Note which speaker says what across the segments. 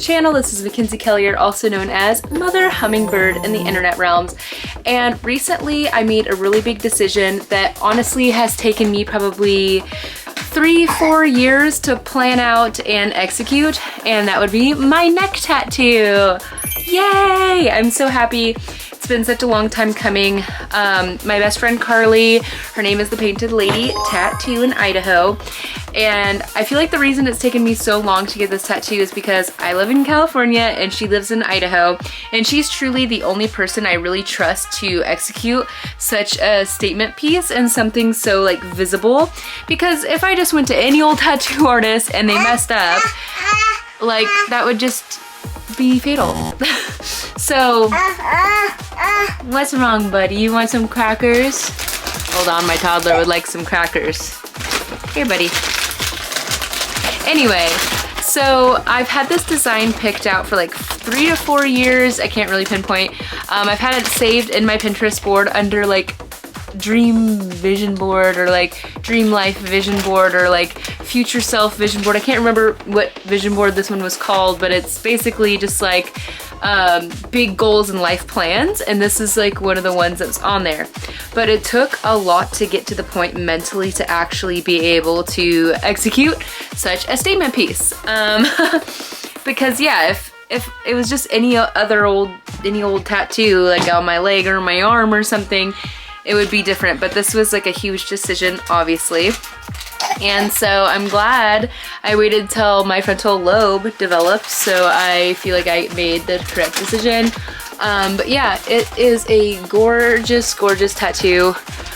Speaker 1: channel. This is Mackenzie Kellier, also known as Mother Hummingbird in the internet realms. And recently I made a really big decision that honestly has taken me probably 3-4 years to plan out and execute, and that would be my neck tattoo. Yay! I'm so happy. It's been such a long time coming. My best friend Carly, her name is the Painted Lady Tattoo in Idaho, and I feel like the reason it's taken me so long to get this tattoo is because I live in California and she lives in Idaho, and she's truly the only person I really trust to execute such a statement piece and something so like visible, because if I just went to any old tattoo artist and they messed up, like that would just be fatal. So, what's wrong, buddy? You want some crackers? Hold on, my toddler would like some crackers. Here, buddy. Anyway, so I've had this design picked out for like 3 to 4 years. I can't really pinpoint. I've had it saved in my Pinterest board under like dream vision board, or like dream life vision board, or like future self vision board. I can't remember what vision board this one was called, but it's basically just like big goals and life plans, and this is like one of the ones that's on there. But it took a lot to get to the point mentally to actually be able to execute such a statement piece. Because yeah, if it was just any old tattoo like on my leg or my arm or something, it would be different, but this was like a huge decision, obviously. And so I'm glad I waited till my frontal lobe developed, so I feel like I made the correct decision. But yeah, it is a gorgeous, gorgeous tattoo.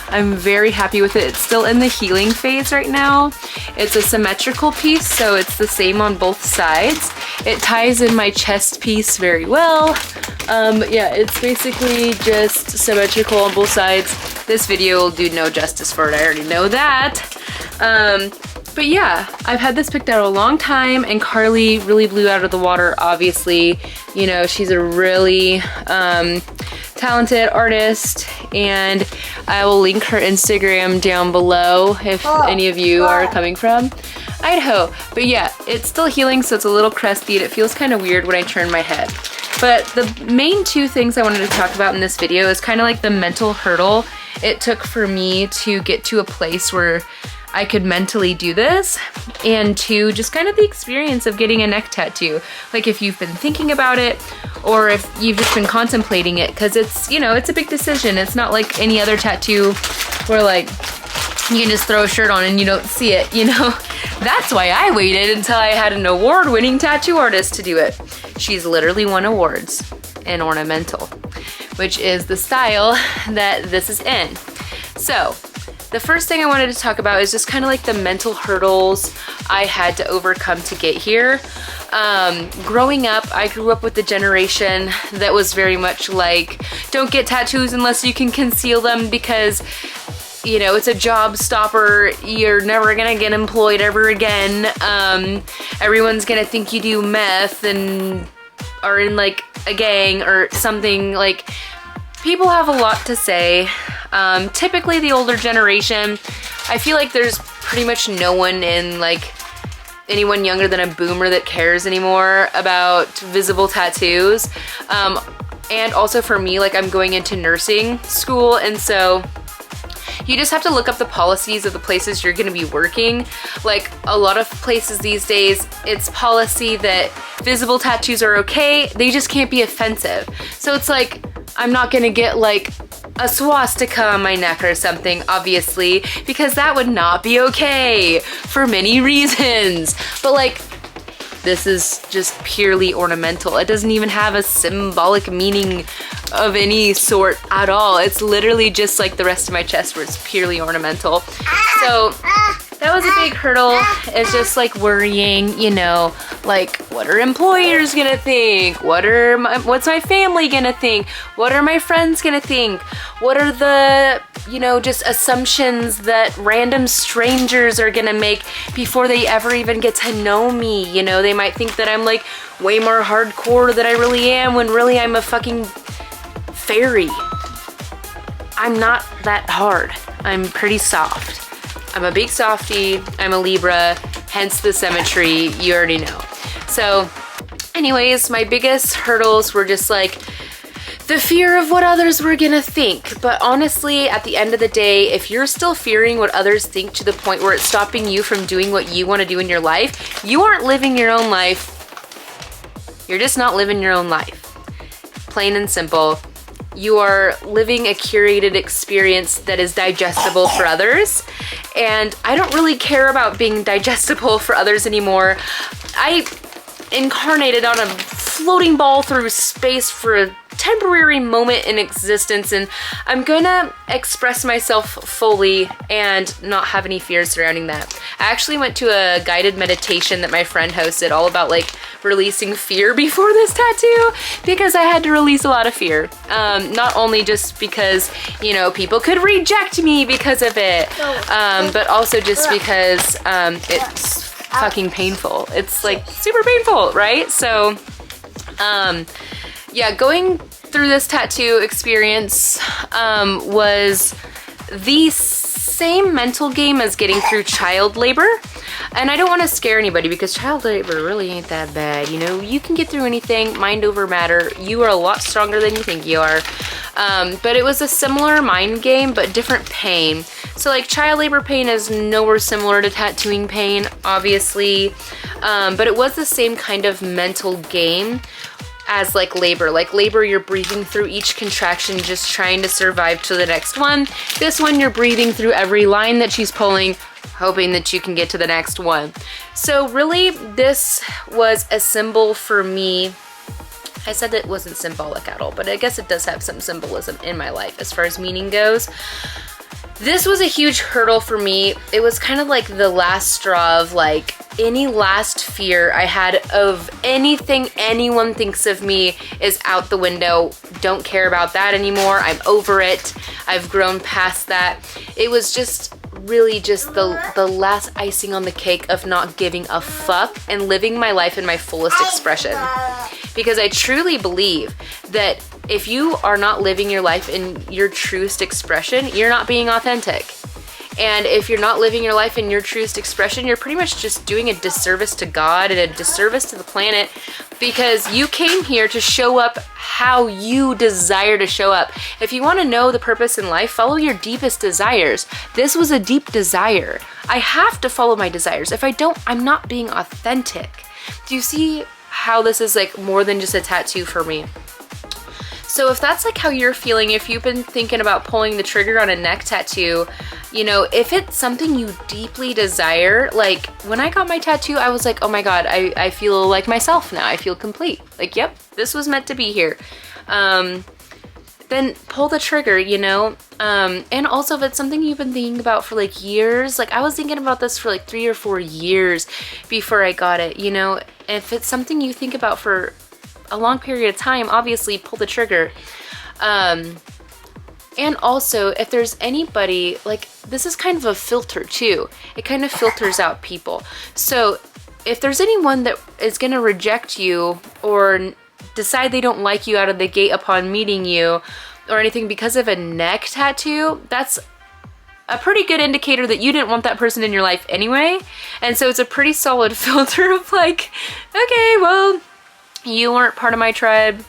Speaker 1: I'm very happy with it. It's still in the healing phase right now. It's a symmetrical piece, so it's the same on both sides. It ties in my chest piece very well. Yeah, it's basically just symmetrical on both sides. This video will do no justice for it, I already know that. But yeah, I've had this picked out a long time, and Carly really blew out of the water, obviously. You know, she's a really talented artist, and I will link her Instagram down below if any of you are coming from Idaho. But yeah, it's still healing, so it's a little crusty, and it feels kind of weird when I turn my head. But the main two things I wanted to talk about in this video is kind of like the mental hurdle it took for me to get to a place where I could mentally do this, and two, just kind of the experience of getting a neck tattoo. Like if you've been thinking about it, or if you've just been contemplating it, because it's, you know, it's a big decision. It's not like any other tattoo where like you can just throw a shirt on and you don't see it, you know? That's why I waited until I had an award-winning tattoo artist to do it. She's literally won awards in ornamental, which is the style that this is in. So the first thing I wanted to talk about is just kind of like the mental hurdles I had to overcome to get here. Growing up, I grew up with the generation that was very much like, don't get tattoos unless you can conceal them, because you know, it's a job stopper. You're never gonna get employed ever again. Everyone's gonna think you do meth and are in like a gang or something. Like, people have a lot to say. Typically the older generation, I feel like there's pretty much no one in like anyone younger than a boomer that cares anymore about visible tattoos. And also for me, like I'm going into nursing school, and so you just have to look up the policies of the places you're gonna be working. Like a lot of places these days, it's policy that visible tattoos are okay, they just can't be offensive. So it's like, I'm not gonna get like a swastika on my neck or something, obviously, because that would not be okay for many reasons. But like, this is just purely ornamental. It doesn't even have a symbolic meaning of any sort at all. It's literally just like the rest of my chest where it's purely ornamental. So that was a big hurdle. It's just like worrying, you know, like what are employers gonna think? What's my family gonna think? What are my friends gonna think? What are the, you know, just assumptions that random strangers are gonna make before they ever even get to know me? You know, they might think that I'm like way more hardcore than I really am, when really I'm a fucking fairy. I'm not that hard. I'm pretty soft. I'm a big softie, I'm a Libra, hence the symmetry, you already know. So Anyways, my biggest hurdles were just like the fear of what others were gonna think. But honestly, at the end of the day, if you're still fearing what others think to the point where it's stopping you from doing what you want to do in your life, you aren't living your own life. You're just not living your own life. Plain and simple. You are living a curated experience that is digestible for others. And I don't really care about being digestible for others anymore. I incarnated on a floating ball through space for a temporary moment in existence, and I'm gonna express myself fully and not have any fears surrounding that. I actually went to a guided meditation that my friend hosted all about like releasing fear before this tattoo, because I had to release a lot of fear. Not only just because, you know, people could reject me because of it, but also just because it's fucking painful. It's like super painful, right? So yeah, going through this tattoo experience was the same mental game as getting through child labor. And I don't want to scare anybody, because child labor really ain't that bad. You know, you can get through anything, mind over matter. You are a lot stronger than you think you are. But it was a similar mind game, but different pain. So like child labor pain is nowhere similar to tattooing pain, obviously. But it was the same kind of mental game as like labor. Like labor, you're breathing through each contraction, just trying to survive to the next one. This one, you're breathing through every line that she's pulling, hoping that you can get to the next one. So really, this was a symbol for me. I said that it wasn't symbolic at all, but I guess it does have some symbolism in my life as far as meaning goes. This was a huge hurdle for me. It was kind of like the last straw of like any last fear I had of anything anyone thinks of me is out the window. Don't care about that anymore. I'm over it. I've grown past that. It was just really just the last icing on the cake of not giving a fuck and living my life in my fullest expression. Because I truly believe that if you are not living your life in your truest expression, you're not being authentic. And if you're not living your life in your truest expression, you're pretty much just doing a disservice to God and a disservice to the planet, because you came here to show up how you desire to show up. If you want to know the purpose in life, follow your deepest desires. This was a deep desire. I have to follow my desires. If I don't, I'm not being authentic. Do you see how this is like more than just a tattoo for me? So if that's like how you're feeling, if you've been thinking about pulling the trigger on a neck tattoo, you know, if it's something you deeply desire, like when I got my tattoo, I was like, oh my God, I feel like myself now. I feel complete. Like, yep, this was meant to be here. Then pull the trigger, you know? And also if it's something you've been thinking about for like years, like I was thinking about this for like 3 or 4 years before I got it, you know? And if it's something you think about for a long period of time, obviously pull the trigger. And also, if there's anybody, like, this is kind of a filter too. It kind of filters out people. So if there's anyone that is gonna reject you or decide they don't like you out of the gate upon meeting you or anything because of a neck tattoo, that's a pretty good indicator that you didn't want that person in your life anyway. And so it's a pretty solid filter of like, okay, well, you weren't part of my tribe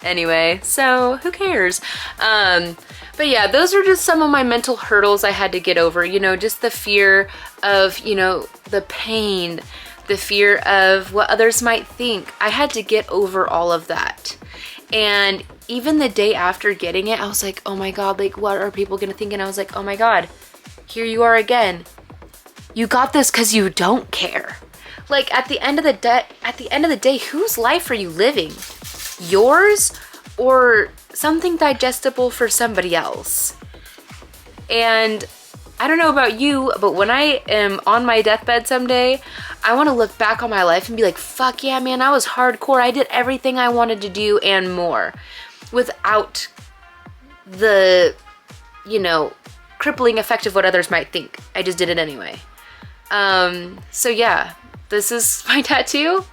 Speaker 1: anyway, so who cares? But yeah, those are just some of my mental hurdles I had to get over, you know, just the fear of, you know, the pain, the fear of what others might think. I had to get over all of that. And even the day after getting it, I was like, oh my God, like what are people gonna think? And I was like, oh my God, here you are again. You got this because you don't care. Like at the end of the day, whose life are you living? Yours or something digestible for somebody else? And I don't know about you, but when I am on my deathbed someday, I want to look back on my life and be like, fuck yeah, man, I was hardcore. I did everything I wanted to do and more without the, you know, crippling effect of what others might think. I just did it anyway. So yeah, this is my tattoo.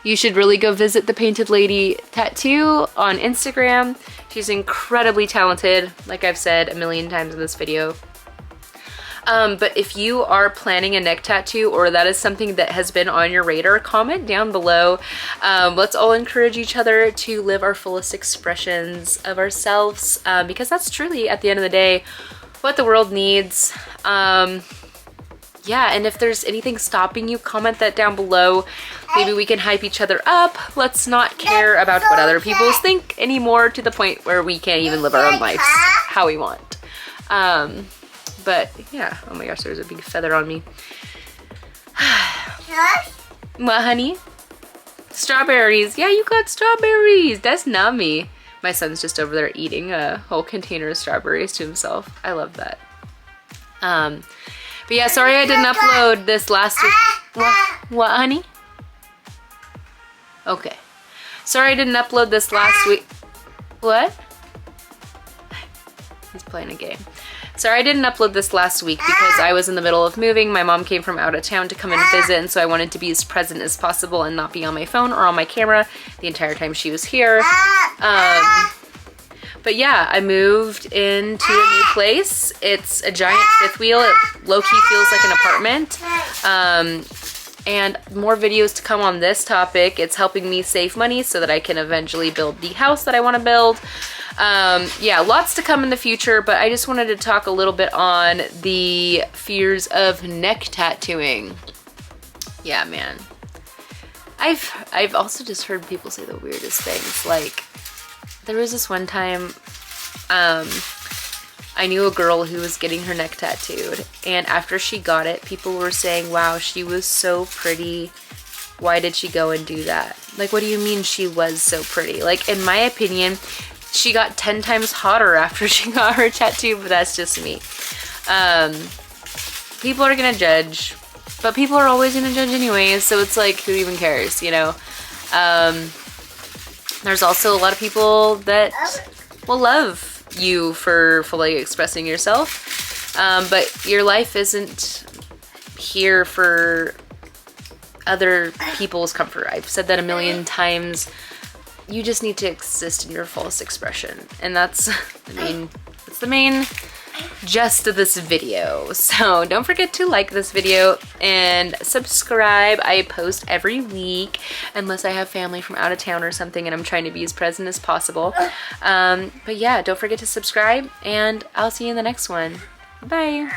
Speaker 1: You should really go visit the Painted Lady Tattoo on Instagram. She's incredibly talented, like I've said a million times in this video. But if you are planning a neck tattoo or that is something that has been on your radar, comment down below. Let's all encourage each other to live our fullest expressions of ourselves, because that's truly, at the end of the day, what the world needs. Yeah, and if there's anything stopping you, comment that down below. Maybe we can hype each other up. Let's not care about what other people think anymore, to the point where we can't even live our own lives how we want. But yeah, oh my gosh, there's a big feather on me. What, honey? Strawberries. Yeah, you got strawberries. That's not me. My son's just over there eating a whole container of strawberries to himself. I love that. But yeah, sorry I didn't upload this last week. What, honey? Okay. Sorry I didn't upload this last week. What? He's playing a game. Sorry I didn't upload this last week because I was in the middle of moving. My mom came from out of town to come and visit, and so I wanted to be as present as possible and not be on my phone or on my camera the entire time she was here. But yeah, I moved into a new place. It's a giant fifth wheel. It low-key feels like an apartment. And more videos to come on this topic. It's helping me save money so that I can eventually build the house that I want to build. Yeah, lots to come in the future, but I just wanted to talk a little bit on the fears of neck tattooing. Yeah, man. I've also just heard people say the weirdest things. Like, there was this one time, I knew a girl who was getting her neck tattooed, and after she got it, people were saying, wow, she was so pretty. Why did she go and do that? Like, what do you mean she was so pretty? Like, in my opinion, she got 10 times hotter after she got her tattoo, but that's just me. People are gonna judge, but people are always gonna judge anyways, so it's like, who even cares, you know? There's also a lot of people that will love you for fully expressing yourself, but your life isn't here for other people's comfort. I've said that a million times. You just need to exist in your fullest expression, and that's, I mean, that's the main gist of this video. So don't forget to like this video and subscribe. I post every week unless I have family from out of town or something and I'm trying to be as present as possible. But yeah, don't forget to subscribe, and I'll see you in the next one. Bye.